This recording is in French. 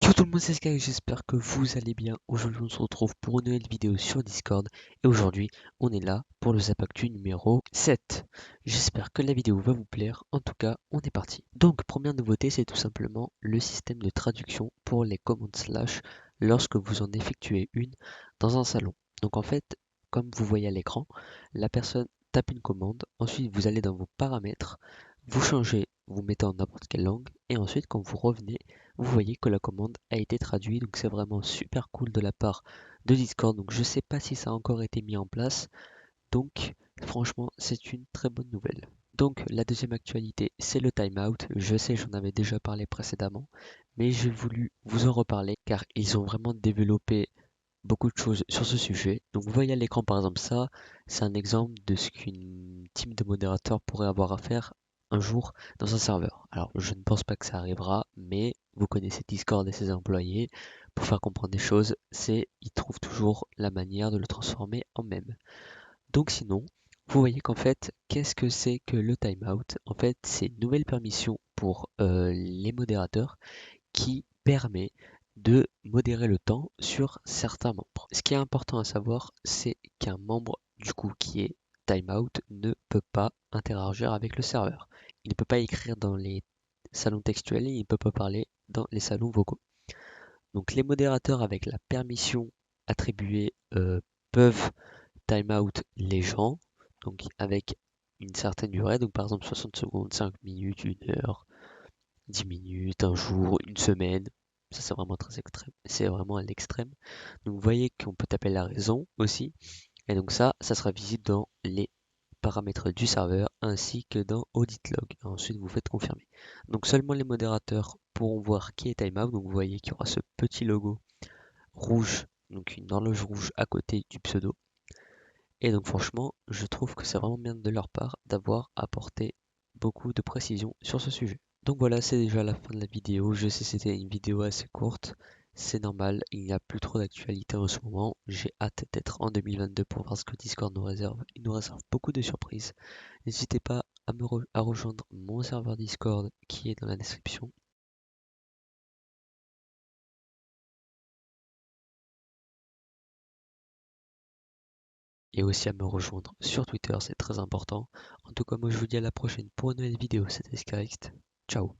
Yo tout le monde, c'est Sky, j'espère que vous allez bien. Aujourd'hui, on se retrouve pour une nouvelle vidéo sur Discord. Et aujourd'hui, on est là pour le Zapactu numéro 7. J'espère que la vidéo va vous plaire. En tout cas, on est parti. Donc, première nouveauté, c'est tout simplement le système de traduction pour les commandes slash lorsque vous en effectuez une dans un salon. Donc en fait, comme vous voyez à l'écran, la personne tape une commande. Ensuite, vous allez dans vos paramètres, vous changez, vous mettez en n'importe quelle langue. Et ensuite, quand vous revenez, vous voyez que la commande a été traduite, donc c'est vraiment super cool de la part de Discord. Donc je sais pas si ça a encore été mis en place, donc franchement c'est une très bonne nouvelle. Donc la deuxième actualité, c'est le timeout. Je sais, j'en avais déjà parlé précédemment, mais j'ai voulu vous en reparler car ils ont vraiment développé beaucoup de choses sur ce sujet. Donc vous voyez à l'écran par exemple ça, c'est un exemple de ce qu'une team de modérateurs pourrait avoir à faire un jour dans un serveur. Alors je ne pense pas que ça arrivera, mais vous connaissez Discord et ses employés. Pour faire comprendre des choses, ils trouvent toujours la manière de le transformer en mème. Donc sinon, vous voyez qu'en fait, qu'est-ce que c'est que le timeout? En fait, c'est une nouvelle permission pour les modérateurs qui permet de modérer le temps sur certains membres. Ce qui est important à savoir, c'est qu'un membre du coup qui est timeout ne peut pas interagir avec le serveur. Il ne peut pas écrire dans les salons textuels et il ne peut pas parler dans les salons vocaux. Donc les modérateurs avec la permission attribuée peuvent timeout les gens, donc avec une certaine durée, donc par exemple 60 secondes, 5 minutes, 1 heure, 10 minutes, un jour, une semaine. Ça, c'est vraiment très extrême. C'est vraiment à l'extrême. Donc, vous voyez qu'on peut taper la raison aussi. Et donc, ça sera visible dans les paramètres du serveur ainsi que dans Audit Log. Ensuite, vous faites confirmer. Donc, seulement les modérateurs pourront voir qui est timeout. Donc, vous voyez qu'il y aura ce petit logo rouge, donc une horloge rouge à côté du pseudo. Et donc, franchement, je trouve que c'est vraiment bien de leur part d'avoir apporté beaucoup de précision sur ce sujet. Donc voilà, c'est déjà la fin de la vidéo. Je sais que c'était une vidéo assez courte. C'est normal, il n'y a plus trop d'actualité en ce moment. J'ai hâte d'être en 2022 pour voir ce que Discord nous réserve. Il nous réserve beaucoup de surprises. N'hésitez pas à rejoindre mon serveur Discord qui est dans la description. Et aussi à me rejoindre sur Twitter, c'est très important. En tout cas, moi je vous dis à la prochaine pour une nouvelle vidéo. C'était Skyxt. Ciao.